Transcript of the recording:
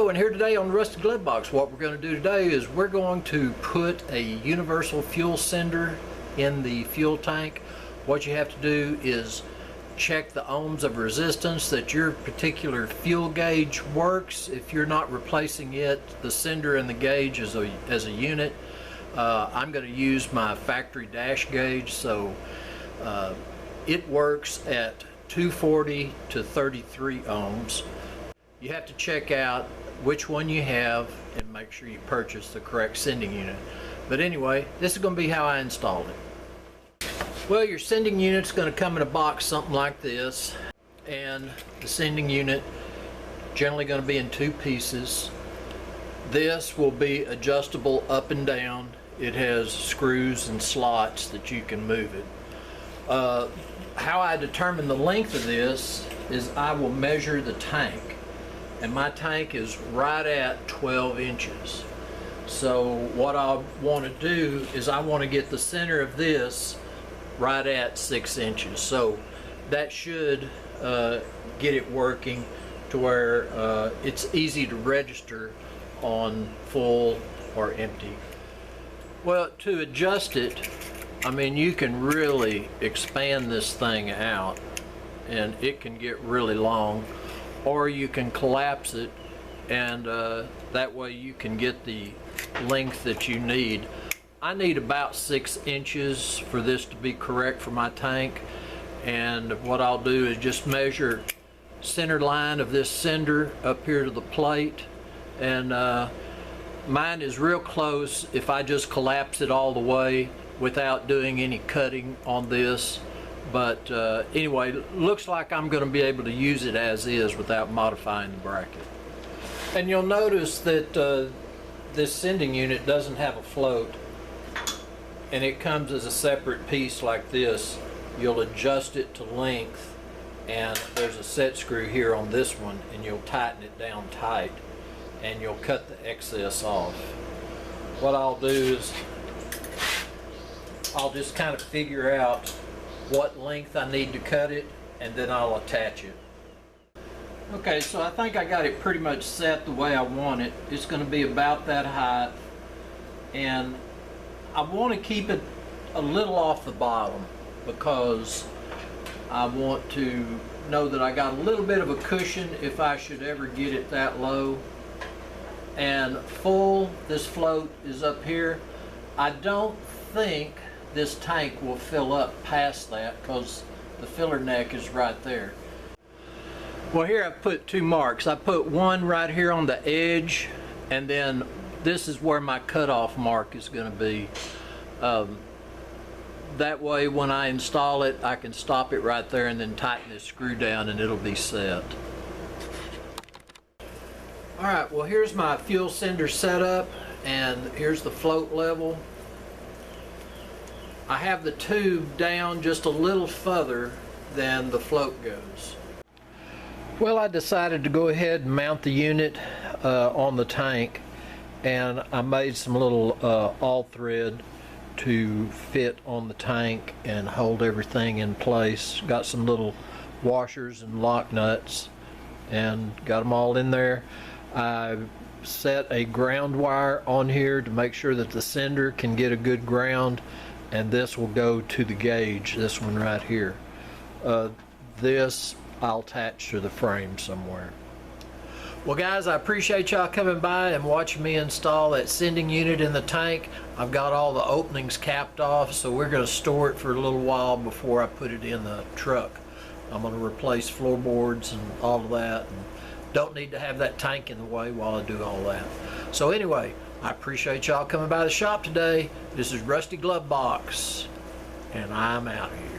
Hello, and here today on the Rusty Glove Box, what we're going to do today is we're going to put a universal fuel sender in the fuel tank. What you have to do is check the ohms of resistance that your particular fuel gauge works. If you're not replacing it, the sender and the gauge as a unit. I'm going to use my factory dash gauge, so it works at 240 to 33 ohms. You have to check out which one you have and make sure you purchase the correct sending unit. But anyway, this is going to be how I installed it. Well, your sending unit's going to come in a box something like this, and the sending unit generally going to be in two pieces. This will be adjustable up and down. It has screws and slots that you can move it. How I determine the length of this is I will measure the tank, and my tank is right at 12 inches. So what I want to do is I want to get the center of this right at 6 inches. So that should get it working to where it's easy to register on full or empty. Well, to adjust it, I mean, you can really expand this thing out and it can get really long, or you can collapse it, and that way you can get the length that you need. I need about 6 inches for this to be correct for my tank, and what I'll do is just measure center line of this sender up here to the plate, and mine is real close if I just collapse it all the way without doing any cutting on this. But anyway, looks like I'm going to be able to use it as is without modifying the bracket. And you'll notice that this sending unit doesn't have a float, and it comes as a separate piece like this. You'll adjust it to length, and there's a set screw here on this one, and you'll tighten it down tight, and you'll cut the excess off. What I'll do is I'll just kind of figure out what length I need to cut it, and then I'll attach it. Okay, so I think I got it pretty much set the way I want it. It's going to be about that height, and I want to keep it a little off the bottom because I want to know that I got a little bit of a cushion if I should ever get it that low. And full, this float is up here. I don't think this tank will fill up past that because the filler neck is right there. Well, here I've put two marks. I put one right here on the edge, and then this is where my cutoff mark is going to be. That way when I install it, I can stop it right there and then tighten this screw down and it'll be set. Alright, well, here's my fuel sender setup, and here's the float level. I have the tube down just a little further than the float goes. Well, I decided to go ahead and mount the unit on the tank, and I made some little all thread to fit on the tank and hold everything in place. Got some little washers and lock nuts and got them all in there. I set a ground wire on here to make sure that the sender can get a good ground, and this will go to the gauge, this one right here. This I'll attach to the frame somewhere. Well, guys, I appreciate y'all coming by and watching me install that sending unit in the tank. I've got all the openings capped off, so we're going to store it for a little while before I put it in the truck. I'm going to replace floorboards and all of that, and don't need to have that tank in the way while I do all that. So anyway, I appreciate y'all coming by the shop today. This is Rusty Glove Box, and I'm out of here.